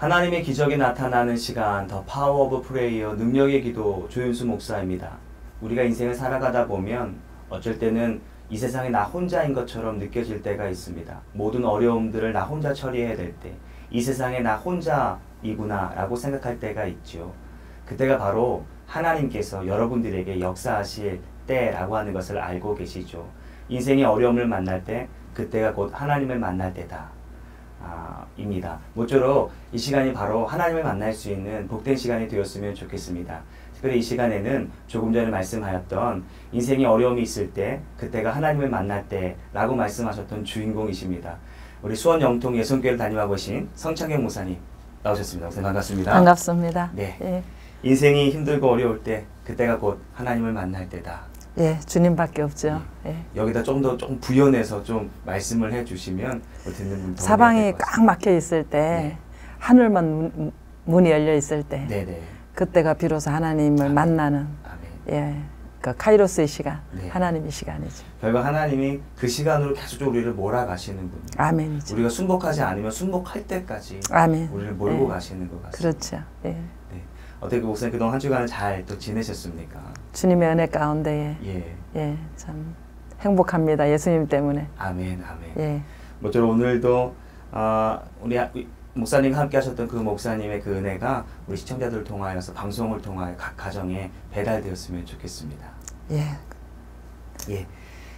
하나님의 기적이 나타나는 시간, 더 파워 오브 프레이어, 능력의 기도, 조윤수 목사입니다. 우리가 인생을 살아가다 보면 어쩔 때는 이 세상에 나 혼자인 것처럼 느껴질 때가 있습니다. 모든 어려움들을 나 혼자 처리해야 될 때, 이 세상에 나 혼자이구나 라고 생각할 때가 있죠. 그때가 바로 하나님께서 여러분들에게 역사하실 때라고 하는 것을 알고 계시죠. 인생의 어려움을 만날 때, 그때가 곧 하나님을 만날 때다. 입니다. 모쪼록 이 시간이 바로 하나님을 만날 수 있는 복된 시간이 되었으면 좋겠습니다. 특별히 이 시간에는 조금 전에 말씀하였던 인생에 어려움이 있을 때 그때가 하나님을 만날 때라고 말씀하셨던 주인공이십니다. 우리 수원 영통 예수교회를 다니고 계신 성창경 목사님 나오셨습니다. 목사님 반갑습니다. 반갑습니다. 네. 예. 인생이 힘들고 어려울 때 그때가 곧 하나님을 만날 때다. 예, 주님밖에 없죠. 예. 여기다 좀 부연해서 좀 말씀을 해주시면 듣는 분 더 사방이 꽉 막혀 있을 때, 네. 하늘만 문이 열려 있을 때, 네네. 그때가 비로소 하나님을 아멘. 만나는, 아멘. 예, 그 카이로스의 시간, 네. 하나님의 시간이죠. 결국 하나님이 그 시간으로 계속 우리를 몰아가시는 분이에요. 아멘이죠. 우리가 순복하지 않으면 순복할 때까지 아멘. 우리를 몰고 예. 가시는 것 같습니다. 그렇죠. 예. 네. 어떻게 목사님 그동안 한 주간을 잘 또 지내셨습니까? 주님의 은혜 가운데에, 예. 예, 참 행복합니다. 예수님 때문에. 아멘, 아멘. 예. 모쪼록 오늘도 우리 목사님과 함께 하셨던 그 목사님의 그 은혜가 우리 시청자들을 통하여서 방송을 통하여 각 가정에 배달되었으면 좋겠습니다. 예. 예.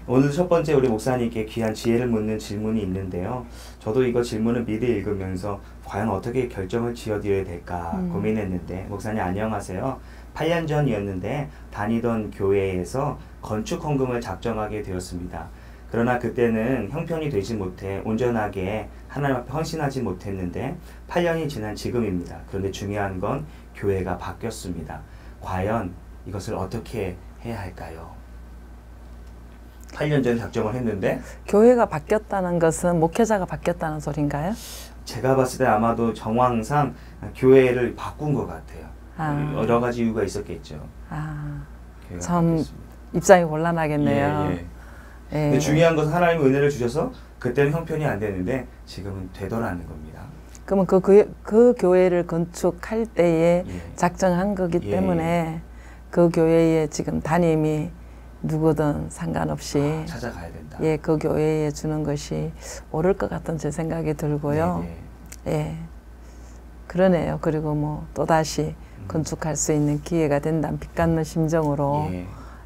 오늘 첫 번째 우리 목사님께 귀한 지혜를 묻는 질문이 있는데요. 저도 이거 질문을 미리 읽으면서 과연 어떻게 결정을 지어드려야 될까 고민했는데, 목사님 안녕하세요. 8년 전이었는데 다니던 교회에서 건축 헌금을 작정하게 되었습니다. 그러나 그때는 형편이 되지 못해 온전하게 하나님 앞에 헌신하지 못했는데 8년이 지난 지금입니다. 그런데 중요한 건 교회가 바뀌었습니다. 과연 이것을 어떻게 해야 할까요? 8년 전에 작정을 했는데 교회가 바뀌었다는 것은 목회자가 바뀌었다는 소린가요? 제가 봤을 때 아마도 정황상 교회를 바꾼 것 같아요. 여러 가지 이유가 있었겠죠. 참 입장이 곤란하겠네요. 예, 예. 근데 중요한 것은 하나님의 은혜를 주셔서 그때는 형편이 안 되는데 지금은 되더라는 겁니다. 그러면 그 교회를 건축할 때에 예. 작정한 거기 예. 때문에 그 교회에 지금 담임이 누구든 상관없이 찾아가야 된다. 예, 그 교회에 주는 것이 옳을 것 같은 제 생각이 들고요. 예, 그러네요. 그리고 뭐 또다시 건축할 수 있는 기회가 된다면 빛 같는 심정으로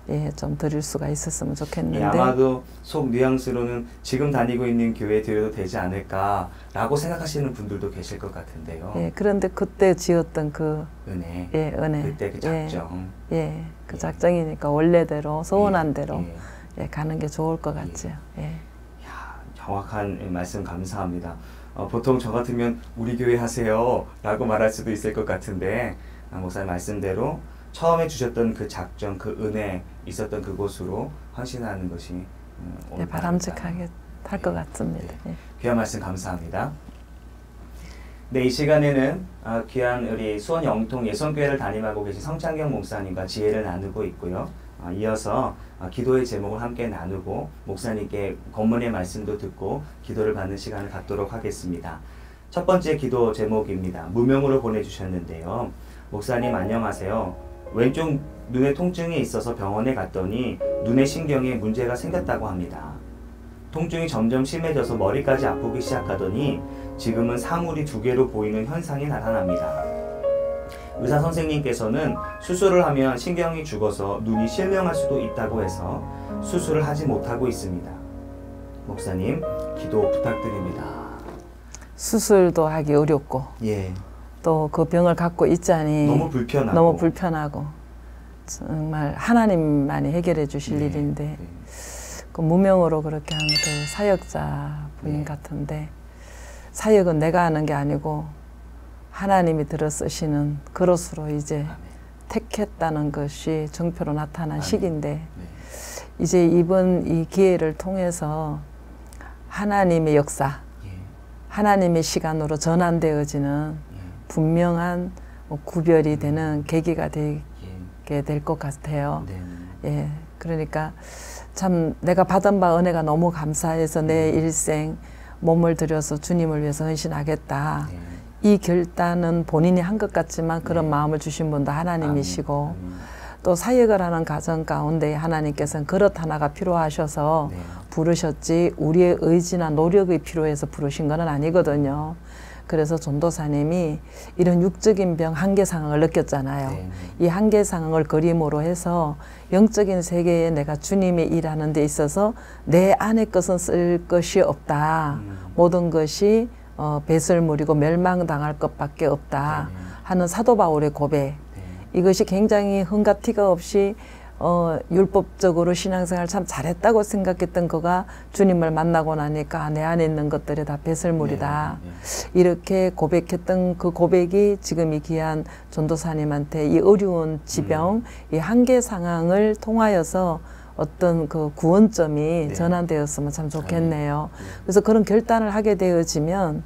예, 좀 드릴 수가 있었으면 좋겠는데. 예, 아마도 속 뉘앙스로는 지금 다니고 있는 교회에 드려도 되지 않을까라고 생각하시는 분들도 계실 것 같은데요. 예, 그런데 그때 지었던 그 은혜, 예, 은혜, 그때 그 작정, 예, 그 작정이니까 원래대로 소원한 대로 예. 예, 가는 게 좋을 것 같죠. 예. 야, 정확한 말씀 감사합니다. 보통 저 같으면 우리 교회 하세요 라고 말할 수도 있을 것 같은데 목사님 말씀대로 처음에 주셨던 그 작정, 그 은혜 있었던 그곳으로 헌신하는 것이 네, 바람직하게 할 것 같습니다. 네. 귀한 말씀 감사합니다. 네, 이 시간에는 귀한 우리 수원 영통 예선교회를 담임하고 계신 성창경 목사님과 지혜를 나누고 있고요. 이어서 기도의 제목을 함께 나누고 목사님께 본문의 말씀도 듣고 기도를 받는 시간을 갖도록 하겠습니다. 첫 번째 기도 제목입니다. 무명으로 보내주셨는데요. 목사님 안녕하세요. 왼쪽 눈에 통증이 있어서 병원에 갔더니 눈의 신경에 문제가 생겼다고 합니다. 통증이 점점 심해져서 머리까지 아프기 시작하더니 지금은 사물이 2개로 보이는 현상이 나타납니다. 의사 선생님께서는 수술을 하면 신경이 죽어서 눈이 실명할 수도 있다고 해서 수술을 하지 못하고 있습니다. 목사님, 기도 부탁드립니다. 수술도 하기 어렵고 예. 또 그 병을 갖고 있자니 너무 불편하고 정말 하나님만이 해결해 주실 일인데 그 무명으로 그렇게 한 그 사역자 분인 같은데 사역은 내가 하는 게 아니고 하나님이 들어 쓰시는 그릇으로 이제 택했다는 것이 정표로 나타난 시기인데 이제 이번 이 기회를 통해서 하나님의 역사, 하나님의 시간으로 전환되어지는 분명한 구별이 되는 계기가 되게 될 것 같아요. 예, 그러니까 참 내가 받은 바 은혜가 너무 감사해서 내 일생 몸을 들여서 주님을 위해서 헌신하겠다. 이 결단은 본인이 한 것 같지만 그런 마음을 주신 분도 하나님이시고 또 사역을 하는 가정 가운데 하나님께서는 그릇 하나가 필요하셔서 부르셨지 우리의 의지나 노력이 필요해서 부르신 건 아니거든요. 그래서 전도사님이 이런 육적인 병 한계 상황을 느꼈잖아요. 이 한계 상황을 그림으로 해서 영적인 세계에 내가 주님의 일하는 데 있어서 내 안의 것은 쓸 것이 없다. 모든 것이 배설물이고 멸망당할 것밖에 없다 하는 사도 바울의 고백. 이것이 굉장히 흠과 티가 없이 율법적으로 신앙생활 참 잘했다고 생각했던 거가 주님을 만나고 나니까 내 안에 있는 것들이 다 배설물이다. 이렇게 고백했던 그 고백이 지금 이 귀한 전도사님한테 이 어려운 지병, 이 한계 상황을 통하여서 어떤 그 구원점이 전환되었으면 참 좋겠네요. 그래서 그런 결단을 하게 되어지면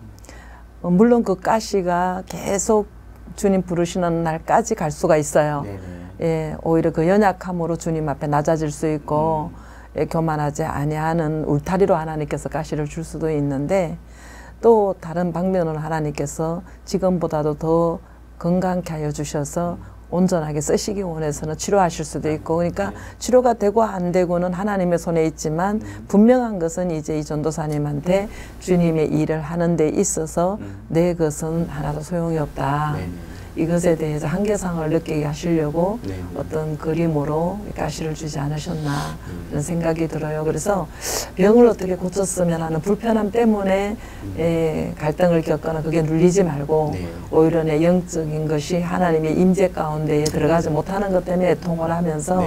물론 그 가시가 계속 주님 부르시는 날까지 갈 수가 있어요. 예, 오히려 그 연약함으로 주님 앞에 낮아질 수 있고 교만하지 아니하는 울타리로 하나님께서 가시를 줄 수도 있는데 또 다른 방면으로 하나님께서 지금보다도 더 건강케 하여 주셔서 온전하게 쓰시기 원해서는 치료하실 수도 있고 그러니까 치료가 되고 안 되고는 하나님의 손에 있지만 분명한 것은 이제 이 전도사님한테 주님의 일을 하는 데 있어서 내 것은 하나도 소용이 없다. 이것에 대해서 한계상을 느끼게 하시려고 어떤 그림으로 가시를 주지 않으셨나 그런 생각이 들어요. 그래서 병을 어떻게 고쳤으면 하는 불편함 때문에 갈등을 겪거나 그게 눌리지 말고 오히려 내 영적인 것이 하나님의 임재 가운데에 들어가지 못하는 것 때문에 애통을 하면서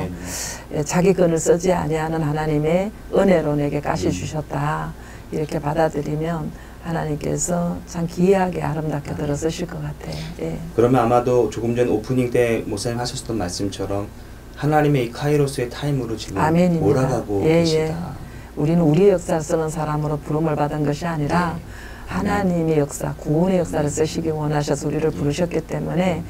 자기 건을 쓰지 아니하는 하나님의 은혜로 내게 가시 주셨다. 이렇게 받아들이면 하나님께서 참 기이하게 아름답게 들어 쓰실 것 같아요. 예. 그러면 아마도 조금 전 오프닝 때 목사님 하셨던 말씀처럼 하나님의 이 카이로스의 타임으로 지금 아멘입니다. 몰아가고 계시다. 우리는 우리의 역사를 쓰는 사람으로 부름을 받은 것이 아니라 하나님의 역사, 구원의 역사를 쓰시기 원하셔서 우리를 부르셨기 때문에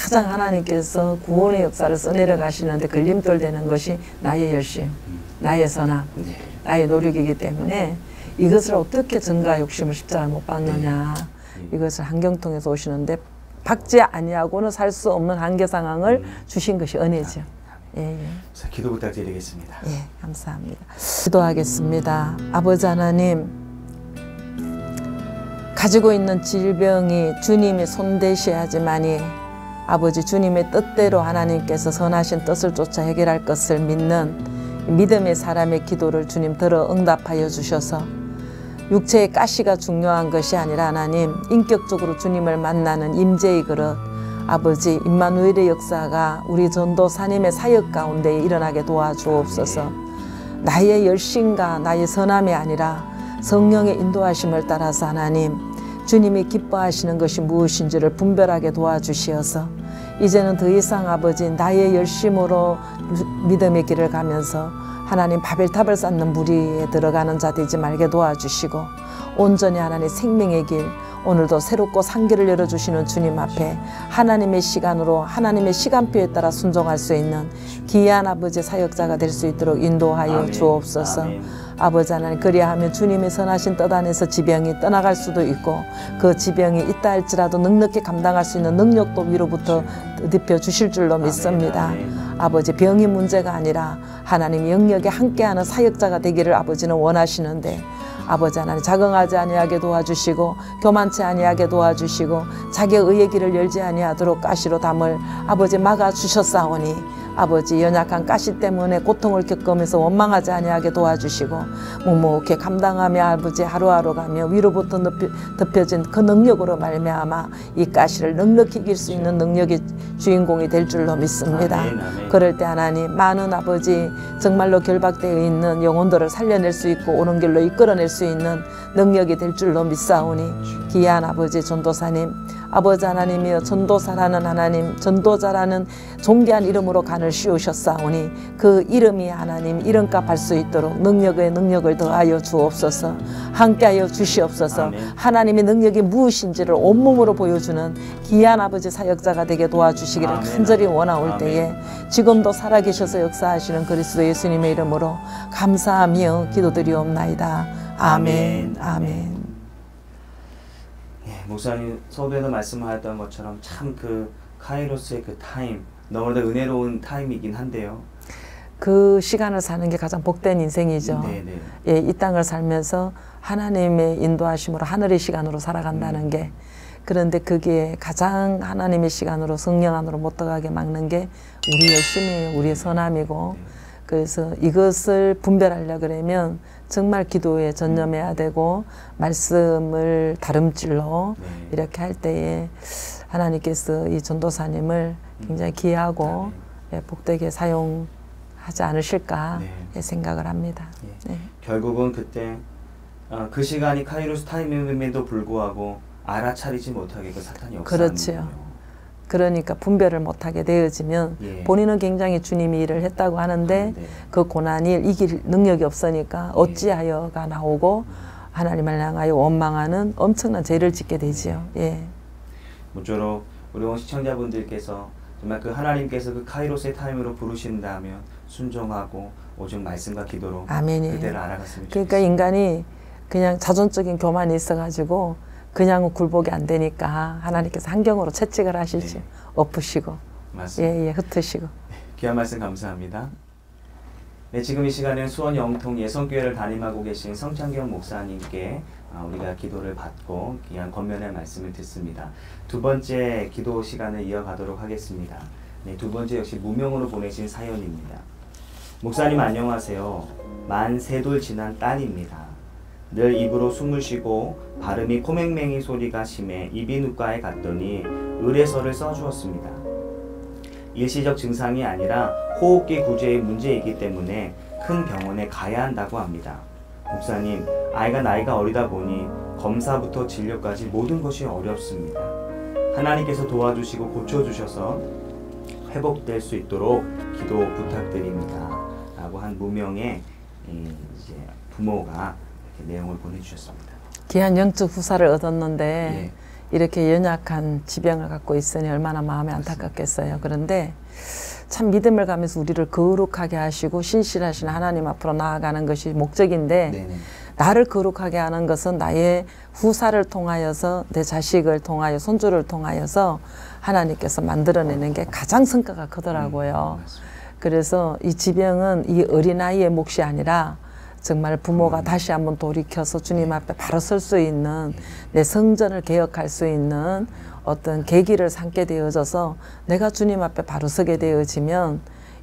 가장 하나님께서 구원의 역사를 써내려 가시는데 걸림돌 되는 것이 나의 열심, 나의 선함, 나의 노력이기 때문에 이것을 어떻게 증가 욕심을 십자가에 못 박느냐. 이것을 한경통에서 오시는데 박지 아니하고는 살 수 없는 한계 상황을 주신 것이 은혜죠. 기도 부탁드리겠습니다. 예, 감사합니다. 기도하겠습니다. 아버지 하나님, 가지고 있는 질병이 주님이 손대셔야지만이 아버지 주님의 뜻대로 하나님께서 선하신 뜻을 쫓아 해결할 것을 믿는 믿음의 사람의 기도를 주님 들어 응답하여 주셔서 육체의 가시가 중요한 것이 아니라 하나님 인격적으로 주님을 만나는 임재의 그릇 아버지 임마누엘의 역사가 우리 전도사님의 사역 가운데 일어나게 도와주옵소서. 나의 열심과 나의 선함이 아니라 성령의 인도하심을 따라서 하나님 주님이 기뻐하시는 것이 무엇인지를 분별하게 도와주시어서 이제는 더 이상 아버지 나의 열심으로 믿음의 길을 가면서 하나님 바벨탑을 쌓는 무리에 들어가는 자 되지 말게 도와주시고 온전히 하나님 생명의 길 오늘도 새롭고 상기를 열어주시는 주님 앞에 하나님의 시간으로 하나님의 시간표에 따라 순종할 수 있는 귀한 아버지 사역자가 될 수 있도록 인도하여 주옵소서. 아버지 하나님 그리하면 주님의 선하신 뜻 안에서 지병이 떠나갈 수도 있고 그 지병이 있다 할지라도 넉넉히 감당할 수 있는 능력도 위로부터 덮여 주실 줄로 믿습니다. 아버지 병이 문제가 아니라 하나님 영역에 함께하는 사역자가 되기를 아버지는 원하시는데 아버지 하나님 자긍하지 아니하게 도와주시고 교만치 아니하게 도와주시고 자기의 의의 길을 열지 아니하도록 가시로 담을 아버지 막아주셨사오니 아버지 연약한 가시 때문에 고통을 겪으면서 원망하지 아니하게 도와주시고 묵묵히 감당하며 아버지 하루하루 가며 위로부터 덮여진 그 능력으로 말미암아 이 가시를 넉넉히 이길 수 있는 능력의 주인공이 될 줄로 믿습니다. 그럴 때 하나님 많은 아버지 정말로 결박되어 있는 영혼들을 살려낼 수 있고 옳은 길로 이끌어낼 수 있는 능력이 될 줄로 믿사오니 귀한 아버지 전도사님 아버지 하나님이여 전도사라는 하나님 전도자라는 존귀한 이름으로 간을 씌우셨사오니 그 이름이 하나님 이름값 할 수 있도록 능력에 능력을 더하여 주옵소서. 함께하여 주시옵소서. 아멘. 하나님의 능력이 무엇인지를 온몸으로 보여주는 귀한 아버지 사역자가 되게 도와주시기를 아멘. 간절히 원하올 아멘. 때에 지금도 살아계셔서 역사하시는 그리스도 예수님의 이름으로 감사하며 기도드리옵나이다. 아멘. 아멘. 목사님 서두에도 말씀하셨던 것처럼 참 그 카이로스의 그 타임, 너무나 은혜로운 타임이긴 한데요. 그 시간을 사는 게 가장 복된 인생이죠. 네네. 예, 이 땅을 살면서 하나님의 인도하심으로 하늘의 시간으로 살아간다는 게, 그런데 그게 가장 하나님의 시간으로 성령 안으로 못 들어가게 막는 게 우리 열심이에요. 우리의 선함이고. 그래서 이것을 분별하려 그러면 정말 기도에 전념해야 되고, 말씀을 다름질로 이렇게 할 때에 하나님께서 이 전도사님을 굉장히 귀하고 예, 복되게 사용하지 않으실까 생각을 합니다. 네. 결국은 그때 그 시간이 카이로스 타임임에도 불구하고 알아차리지 못하게 그 사탄이 역사하는 그렇죠. 그러니까 분별을 못하게 되어지면 본인은 굉장히 주님이 일을 했다고 하는데 그 고난을 이길 능력이 없으니까 어찌하여가 나오고 하나님을 향하여 원망하는 엄청난 죄를 짓게 되지요. 예. 모쪼록 우리 시청자분들께서 정말 그 하나님께서 그 카이로스의 타임으로 부르신다면 순종하고 오직 말씀과 기도로 아멘이에요. 그대를 알아갔으면 좋겠습니다. 그러니까 인간이 그냥 자존적인 교만이 있어가지고 그냥 굴복이 안 되니까 하나님께서 환경으로 채찍을 하시죠. 엎으시고, 맞습니다. 흩으시고. 귀한 말씀 감사합니다. 네, 지금 이 시간에는 수원 영통 예성교회를 담임하고 계신 성창경 목사님께 우리가 기도를 받고 귀한 권면의 말씀을 듣습니다. 두 번째 기도 시간을 이어가도록 하겠습니다. 네, 두 번째 역시 무명으로 보내신 사연입니다. 목사님 안녕하세요. 만 3돌 지난 딸입니다. 늘 입으로 숨을 쉬고 발음이 코맹맹이 소리가 심해 이비인후과에 갔더니 의뢰서를 써주었습니다. 일시적 증상이 아니라 호흡기 구조의 문제이기 때문에 큰 병원에 가야 한다고 합니다. 목사님, 아이가 나이가 어리다 보니 검사부터 진료까지 모든 것이 어렵습니다. 하나님께서 도와주시고 고쳐주셔서 회복될 수 있도록 기도 부탁드립니다. 라고 한 무명의 이제 부모가 이렇게 내용을 보내주셨습니다. 귀한 영적 후사를 얻었는데 이렇게 연약한 지병을 갖고 있으니 얼마나 마음이 안타깝겠어요. 그런데 참 믿음을 가면서 우리를 거룩하게 하시고 신실하신 하나님 앞으로 나아가는 것이 목적인데 나를 거룩하게 하는 것은 나의 후사를 통하여서 내 자식을 통하여 손주를 통하여서 하나님께서 만들어내는 게 가장 성과가 크더라고요. 그래서 이 지병은 이 어린아이의 몫이 아니라 정말 부모가 다시 한번 돌이켜서 주님 앞에 바로 설 수 있는, 내 성전을 개혁할 수 있는 어떤 계기를 삼게 되어져서 내가 주님 앞에 바로 서게 되어지면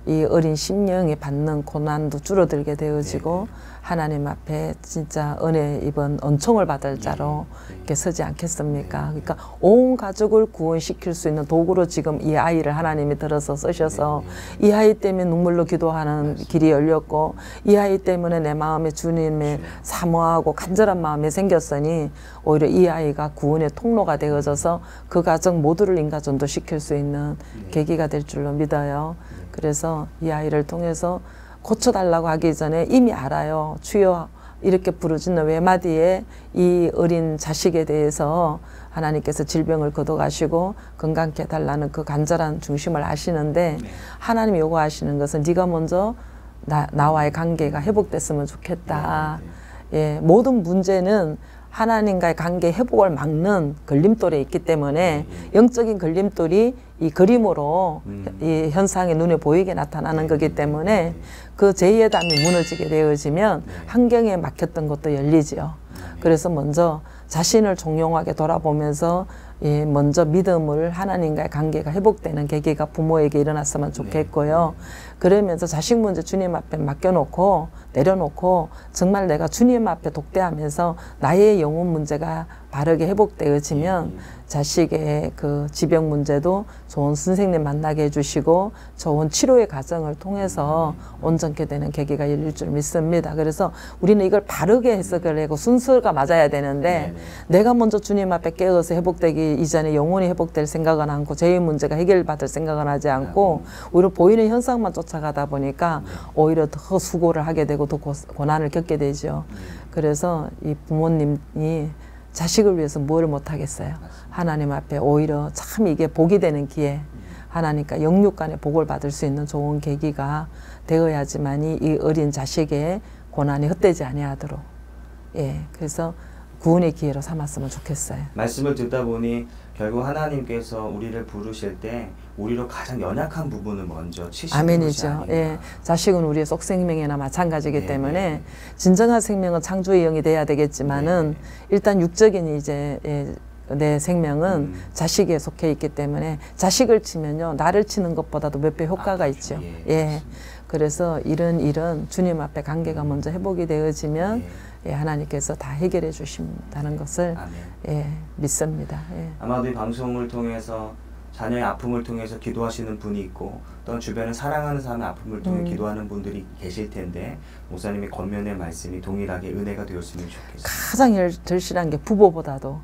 이 어린 심령이 받는 고난도 줄어들게 되어지고 하나님 앞에 진짜 은혜 입은 은총을 받을 자로 이렇게 서지 않겠습니까? 그러니까 온 가족을 구원시킬 수 있는 도구로 지금 이 아이를 하나님이 들어서 쓰셔서 이 아이 때문에 눈물로 기도하는 길이 열렸고 이 아이 때문에 내 마음에 주님의 사모하고 간절한 마음이 생겼으니 오히려 이 아이가 구원의 통로가 되어져서 그 가정 모두를 인가전도 시킬 수 있는 계기가 될 줄로 믿어요. 그래서 이 아이를 통해서 고쳐달라고 하기 전에 이미 알아요. 주여 이렇게 부르짖는 외마디에 이 어린 자식에 대해서 하나님께서 질병을 걷어가시고 건강케 해달라는 그 간절한 중심을 아시는데 하나님이 요구하시는 것은 네가 먼저 나와의 관계가 회복됐으면 좋겠다. 예, 모든 문제는 하나님과의 관계 회복을 막는 걸림돌에 있기 때문에 영적인 걸림돌이 이 그림으로 이 현상이 눈에 보이게 나타나는 거기 때문에 그 제2의 담이 무너지게 되어지면 환경에 막혔던 것도 열리지요. 그래서 먼저 자신을 종용하게 돌아보면서 먼저 믿음을 하나님과의 관계가 회복되는 계기가 부모에게 일어났으면 좋겠고요. 그러면서 자식 문제 주님 앞에 맡겨놓고 내려놓고 정말 내가 주님 앞에 독대하면서 나의 영혼 문제가 바르게 회복되어지면 자식의 그 지병 문제도 좋은 선생님 만나게 해주시고 좋은 치료의 과정을 통해서 온전케 되는 계기가 열릴 줄 믿습니다. 그래서 우리는 이걸 바르게 해석을 하고 순서가 맞아야 되는데 내가 먼저 주님 앞에 깨어서 회복되기 이전에 영혼이 회복될 생각은 않고 제 문제가 해결받을 생각은 하지 않고 오히려 보이는 현상만 쫓아가다 보니까 오히려 더 수고를 하게 되고 더 고난을 겪게 되죠. 그래서 이 부모님이 자식을 위해서 뭘 못하겠어요. 하나님 앞에 오히려 참 이게 복이 되는 기회, 하나님과 영육 간의 복을 받을 수 있는 좋은 계기가 되어야지만이 이 어린 자식의 고난이 헛되지 아니하도록. 예, 그래서 구원의 기회로 삼았으면 좋겠어요. 말씀을 듣다 보니 결국 하나님께서 우리를 부르실 때 우리로 가장 연약한 부분을 먼저 치시는 아멘이죠. 것이 아닌가. 예, 자식은 우리의 속 생명이나 마찬가지이기 때문에 진정한 생명은 창조의 영이 돼야 되겠지만은 일단 육적인 이제 내 생명은 자식에 속해 있기 때문에 자식을 치면요 나를 치는 것보다도 몇 배 효과가 있죠. 그래서 이런 일은 주님 앞에 관계가 먼저 회복이 되어지면 하나님께서 다 해결해 주신다는 것을 믿습니다. 아마도 이 방송을 통해서 자녀의 아픔을 통해서 기도하시는 분이 있고 또한 주변에 사랑하는 사람의 아픔을 통해 기도하는 분들이 계실 텐데 목사님의 권면의 말씀이 동일하게 은혜가 되었으면 좋겠습니다. 가장 절실한 게 부모보다도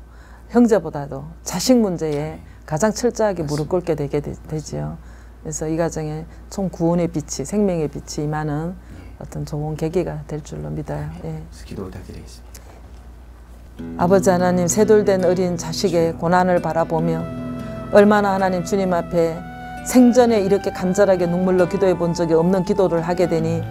형제보다도 자식 문제에 가장 철저하게 무릎 꿇게 되지요. 그래서 이 가정에 총 구원의 빛이 생명의 빛이 임하는 어떤 좋은 계기가 될 줄로 믿어요. 기도 부탁드리겠습니다. 아버지 하나님, 셋돌된 어린 자식의 고난을 바라보며 얼마나 하나님 주님 앞에 생전에 이렇게 간절하게 눈물로 기도해 본 적이 없는 기도를 하게 되니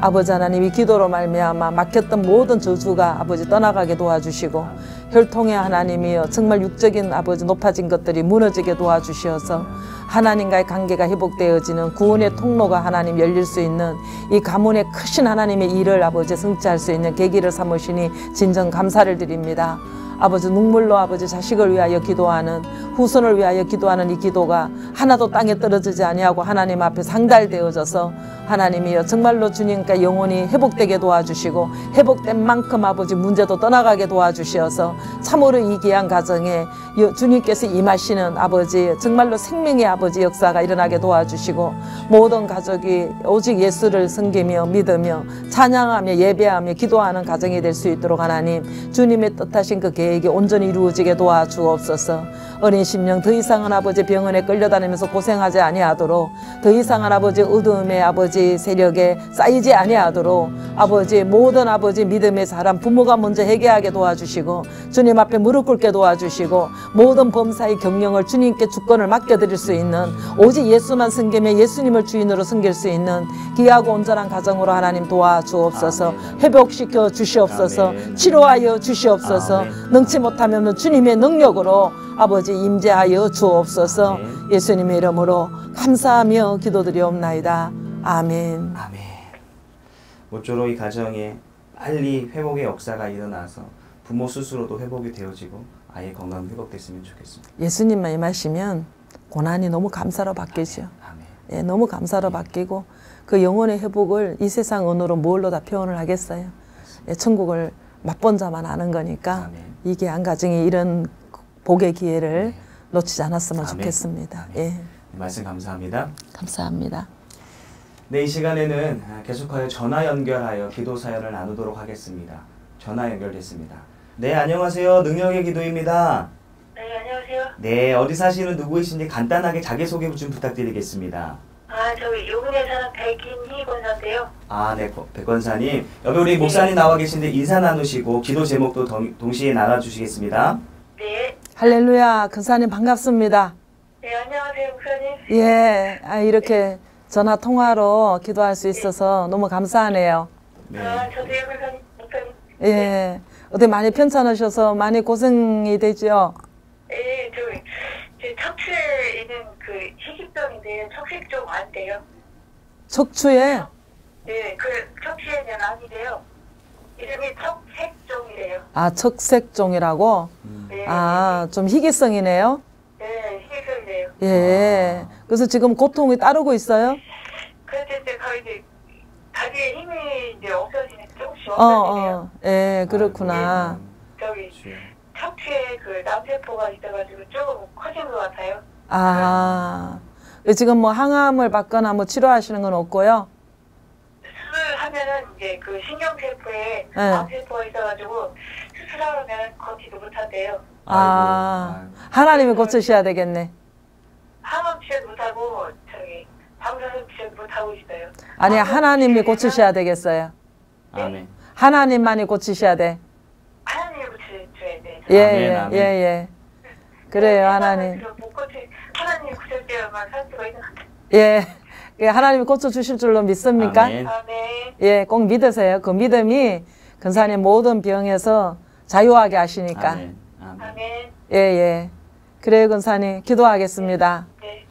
아버지 하나님 이 기도로 말미암아 막혔던 모든 저주가 아버지 떠나가게 도와주시고 혈통의 하나님이여 정말 육적인 아버지 높아진 것들이 무너지게 도와주시어서 하나님과의 관계가 회복되어지는 구원의 통로가 하나님 열릴 수 있는 이 가문의 크신 하나님의 일을 아버지 성취할 수 있는 계기를 삼으시니 진정 감사를 드립니다. 아버지 눈물로 아버지 자식을 위하여 기도하는 후손을 위하여 기도하는 이 기도가 하나도 땅에 떨어지지 아니하고 하나님 앞에 상달되어져서 하나님이여 정말로 주님과 영혼이 회복되게 도와주시고 회복된 만큼 아버지 문제도 떠나가게 도와주시어서 참으로 이 귀한 가정에 주님께서 임하시는 아버지 정말로 생명의 아버지 역사가 일어나게 도와주시고 모든 가족이 오직 예수를 섬기며 믿으며 찬양하며 예배하며 기도하는 가정이 될 수 있도록 하나님 주님의 뜻하신 그 계획이 온전히 이루어지게 도와주옵소서. 어린 심령 더 이상은 아버지 병원에 끌려다니면서 고생하지 아니하도록 더 이상은 아버지 어둠의 아버지 세력에 쌓이지 아니하도록 아버지 모든 아버지 믿음의 사람 부모가 먼저 회개하게 도와주시고 주님 앞에 무릎 꿇게 도와주시고 모든 범사의 경영을 주님께 주권을 맡겨드릴 수 있는 오직 예수만 섬기며 예수님을 주인으로 섬길 수 있는 귀하고 온전한 가정으로 하나님 도와주옵소서. 회복시켜 주시옵소서. 치료하여 주시옵소서. 능치 못하면 주님의 능력으로 아버지 임재하여 주옵소서. 예수님의 이름으로 감사하며 기도드리옵나이다. 아멘. 아멘. 모쪼록 이 가정에 빨리 회복의 역사가 일어나서 부모 스스로도 회복이 되어지고 아이의 건강 회복됐으면 좋겠습니다. 예수님만 임하시면 고난이 너무 감사로 바뀌죠. 아멘. 너무 감사로 바뀌고 그 영혼의 회복을 이 세상 언어로 뭘로 다 표현을 하겠어요. 천국을 맛본 자만 아는 거니까 이게 한 가정이 이런 복의 기회를 놓치지 않았으면 좋겠습니다. 말씀 감사합니다. 감사합니다. 네, 이 시간에는 계속하여 전화 연결하여 기도 사연을 나누도록 하겠습니다. 전화 연결됐습니다. 네, 안녕하세요. 능력의 기도입니다. 네, 안녕하세요. 네, 어디 사시는 누구이신지 간단하게 자기소개 좀 부탁드리겠습니다. 저기 요금에 사는 백인희 권사인데요. 네, 백권사님. 여기 우리 목사님 나와 계신데 인사 나누시고 기도 제목도 동시에 나눠주시겠습니다. 네. 할렐루야, 권사님 반갑습니다. 네, 안녕하세요, 목사님. 예, 이렇게 전화 통화로 기도할 수 있어서 너무 감사하네요. 네. 저도요, 목사님. 예, 어떻게 많이 편찮으셔서 많이 고생이 되죠? 네, 제 척추에 있는 그 희귀병인데요. 척색종 안 돼요. 척추에? 네, 그 척추에는 아닌데요. 이름이 척색종이래요. 척색종이라고? 네. 좀 희귀성이네요? 네, 희귀성이래요. 예. 그래서 지금 고통이 따르고 있어요? 그래서 이제 다리에 힘이 이제 없어지는 조금씩 없어지네요. 예, 그렇구나. 저기 척추에 그 남세포가 있어가지고 조금 커진 것 같아요. 지금 뭐 항암을 받거나 뭐 치료하시는 건 없고요? 수술하면은 이제 그 신경세포에 남세포가 있어가지고 수술하면 걷지도 못한대요. 하나님이 고치셔야 되겠네. 항암 치료도 못하고 저기 방사선 치료도 못하고 있어요. 아니, 하나님이 고치셔야 되겠어요. 아멘. 하나님만이 고치셔야 돼. 하나님이 고쳐줘야 돼. 예. 그래요, 하나님. 하나님이 고칠 때만 살 수가 있는 것 같아요. 예, 하나님이 고쳐주실 줄로 믿습니까? 아멘. 아멘. 예, 꼭 믿으세요. 그 믿음이 근사님 모든 병에서 자유하게 하시니까. 아멘. 아멘. 아멘. 예, 예. 그래요, 권사님. 기도하겠습니다. 네.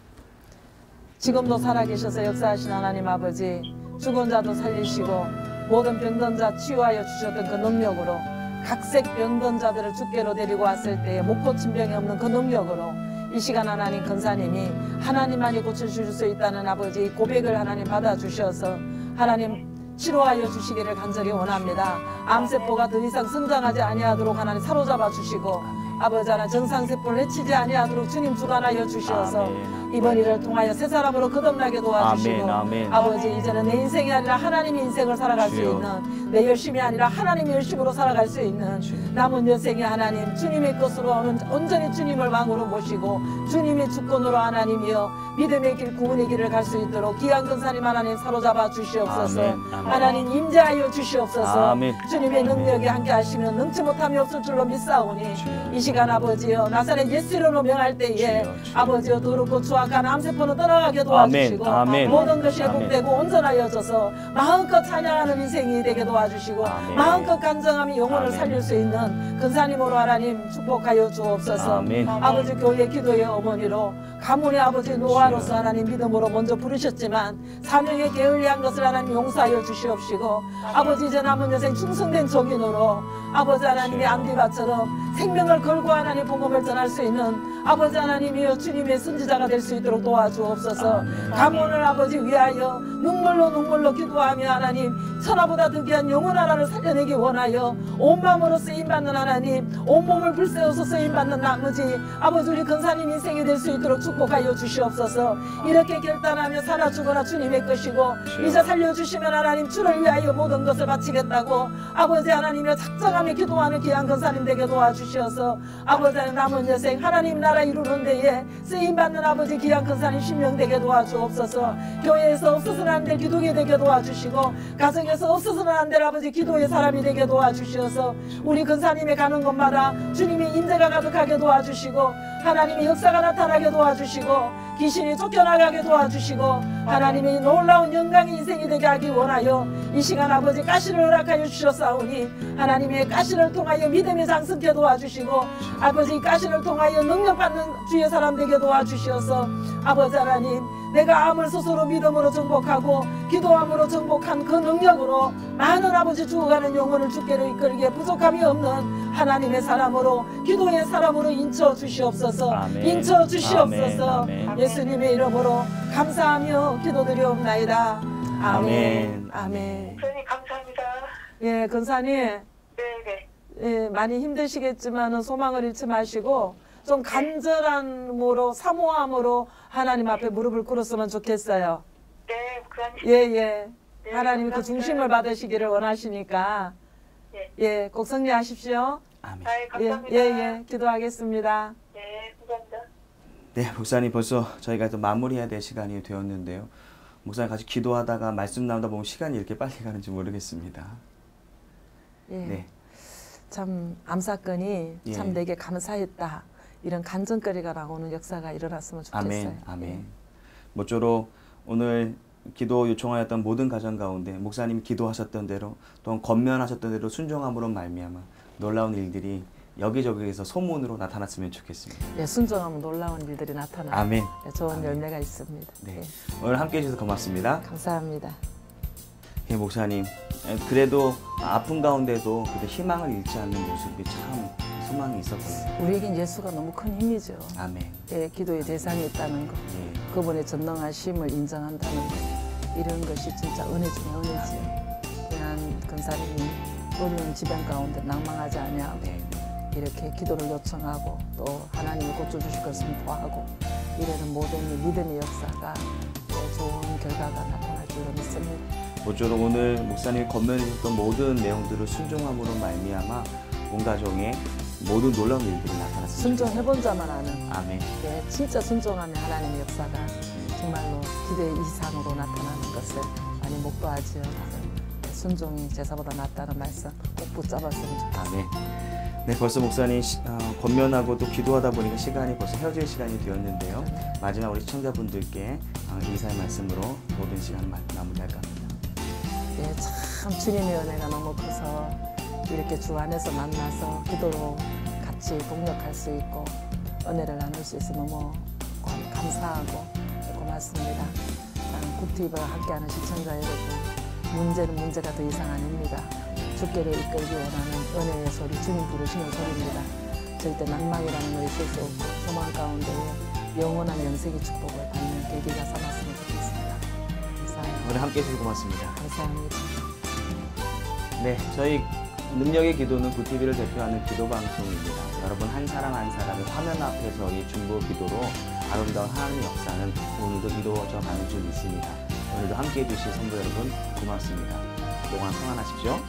지금도 살아계셔서 역사하신 하나님 아버지, 죽은 자도 살리시고 모든 병든 자 치유하여 주셨던 그 능력으로 각색 병든 자들을 주께로 데리고 왔을 때에 못 고친 병이 없는 그 능력으로 이 시간 하나님 권사님이 하나님만이 고쳐주실 수 있다는 아버지 고백을 하나님 받아주셔서 하나님 치료하여 주시기를 간절히 원합니다. 암세포가 더 이상 성장하지 아니하도록 하나님 사로잡아 주시고 아버지 하나님 정상세포를 해치지 아니하도록 주님 주관하여 주셔서 이번 일을 통하여 새 사람으로 거듭나게 도와주시고 아버지 이제는 내 인생이 아니라 하나님의 인생을 살아갈 수 있는 내 열심이 아니라 하나님의 열심으로 살아갈 수 있는 남은 여생이 하나님 주님의 것으로 온전히 주님을 왕으로 모시고 주님의 주권으로 하나님이여 믿음의 길 구원의 길을 갈 수 있도록 귀한 권사님 하나님 사로잡아 주시옵소서. 하나님 임재하여 주시옵소서. 주님의 능력이 함께 하시면 능치 못함이 없을 줄로 믿사오니 이 시간 아버지여 나사렛 예수 이름으로 명할 때에 아버지여 더럽고 추악한 암세포는 떠나가게 도와주시고 모든 것이 회복되고 온전하여져서 마음껏 찬양하는 인생이 되게 도와주시고 마음껏 간증하며 영혼을 살릴 수 있는 근사님으로 하나님 축복하여 주옵소서. 아버지 교회 기도의 어머니로 가문의 아버지 노아로서 하나님 믿음으로 먼저 부르셨지만 사명에 게을리한 것을 하나님 용서하여 주시옵시고 아버지 이제 남은 여생 충성된 종인으로 아버지 하나님의 안디바처럼 생명을 걸고 하나님 복음을 전할 수 있는 아버지 하나님이여 주님의 선지자가 될 수 있도록 도와주옵소서. 가문을 아버지 위하여 눈물로 기도하며 하나님 천하보다 더 귀한 영혼 하나를 살려내기 원하여 온 마음으로 쓰임받는 하나님 온몸을 불새워서 쓰임받는 나머지 아버지 우리 근사님 인생이 될 수 있도록 축복하여 주시옵소서. 이렇게 결단하며 살아 죽어라 주님의 것이고 이제 살려주시면 하나님 주를 위하여 모든 것을 바치겠다고 아버지 하나님의 작정하며 기도하는 귀한 근사님 되게 도와주시어서 아버지 남은 여생 하나님 나라 이루는 데에 쓰임받는 아버지 귀한 근사님 신명되게 도와주옵소서. 교회에서 없어서는 안 될 기도게 되게 도와주시고 가정에서 없어서는 안 될 아버지 기도의 사람이 되게 도와주시어서 우리 근사님의 가는 곳마다 주님의 임재가 가득하게 도와주시고 하나님의 역사가 나타나게 도와주시고 귀신이 쫓겨나가게 도와주시고 하나님의 놀라운 영광의 인생이 되게 하기 원하여 이 시간 아버지 가시를 허락하여 주셨사오니 하나님의 가시를 통하여 믿음이 장성케 도와주시고 아버지 가시를 통하여 능력받는 주의 사람 되게 도와주시어서 아버지 하나님 내가 암을 스스로 믿음으로 정복하고 기도함으로 정복한 그 능력으로 많은 아버지 죽어가는 영혼을 주께로 이끌기에 부족함이 없는 하나님의 사람으로 기도의 사람으로 인쳐 주시옵소서. 인쳐 주시옵소서. 예수님의 이름으로 감사하며 기도드리옵나이다. 아멘. 아멘. 선생님 감사합니다. 예, 권사님. 네네. 예, 많이 힘드시겠지만 소망을 잃지 마시고 좀 간절함으로 사모함으로 하나님 앞에 무릎을 꿇었으면 좋겠어요. 네, 그런. 예. 네, 하나님이 그 중심을 받으시기를 원하시니까 예, 꼭 승리하십시오. 아멘. 감사합니다. 예, 기도하겠습니다. 네, 감사합니다. 네, 목사님 벌써 저희가 또 마무리해야 될 시간이 되었는데요. 목사님 같이 기도하다가 말씀 나오다 보면 시간이 이렇게 빨리 가는지 모르겠습니다. 예. 네. 참 암사건이 참 내게 감사했다. 이런 간증거리가 나오는 역사가 일어났으면 좋겠어요. 아멘. 모쪼록 오늘 기도 요청하였던 모든 가정 가운데 목사님이 기도하셨던 대로 또한 권면하셨던 대로 순종함으로 말미암아 놀라운 일들이 여기저기에서 소문으로 나타났으면 좋겠습니다. 예, 순종하면 놀라운 일들이 나타나요. 아멘. 예, 좋은 열매가 있습니다. 네. 예. 오늘 함께해 주셔서 고맙습니다. 감사합니다. 예, 목사님. 그래도 아픈 가운데도 그래도 희망을 잃지 않는 모습이 참 소망이 있어 보여요. 우리에겐 예수가 너무 큰 힘이죠. 아멘. 예, 기도의 대상이 있다는 것, 그분의 전능하심을 인정한다는 것, 이런 것이 진짜 은혜 중에 은혜지. 그냥 근사님이 어려운 지병 가운데 낭망하지 아니하고 이렇게 기도를 요청하고 또 하나님이 고쳐주실 것을 구하고 이러는 모든 믿음의 역사가 좋은 결과가 나타날 줄로 믿습니다. 모쪼록 오늘 목사님이 권면해 주셨던 모든 내용들을 순종함으로 말미암아 온 가정에 모든 놀라운 일들이 나타났습니다. 순종해본 자만 아는. 아멘. 예, 진짜 순종하면 하나님의 역사가 정말로 기대 이상으로 나타나는 것을 많이 목도하지요. 순종이 제사보다 낫다는 말씀 꼭 붙잡았으면 좋겠습니다. 아멘. 네, 벌써 목사님 권면하고 또 기도하다 보니까 시간이 벌써 헤어질 시간이 되었는데요. 마지막 우리 시청자분들께 인사의 말씀으로 모든 시간 마무리할까 합니다. 예, 참 주님의 은혜가 너무 커서 이렇게 주 안에서 만나서 기도로 같이 동력할 수 있고 은혜를 나눌 수 있어 너무 감사하고 고맙습니다. 굿티브와 함께하는 시청자 여러분, 문제는 문제가 더 이상 아닙니다. 주께를 이끌기 원하는 은혜의 소리, 주님 부르시는 소리입니다. 절대 낭망이라는 걸 있을 수 없고 소망 가운데에 영원한 영생의 축복을 받는 계기가 삼았으면 좋겠습니다. 감사합니다. 오늘 함께해 주셔서 고맙습니다. 감사합니다. 네, 저희 능력의 기도는 굿티비를 대표하는 기도 방송입니다. 여러분 한 사람 한 사람의 화면 앞에서 이 중보 기도로 아름다운 하나님의 역사는 오늘도 이루어져 가는 줄 믿습니다. 오늘도 함께해 주신 성도 여러분 고맙습니다. 그동안 평안하십시오.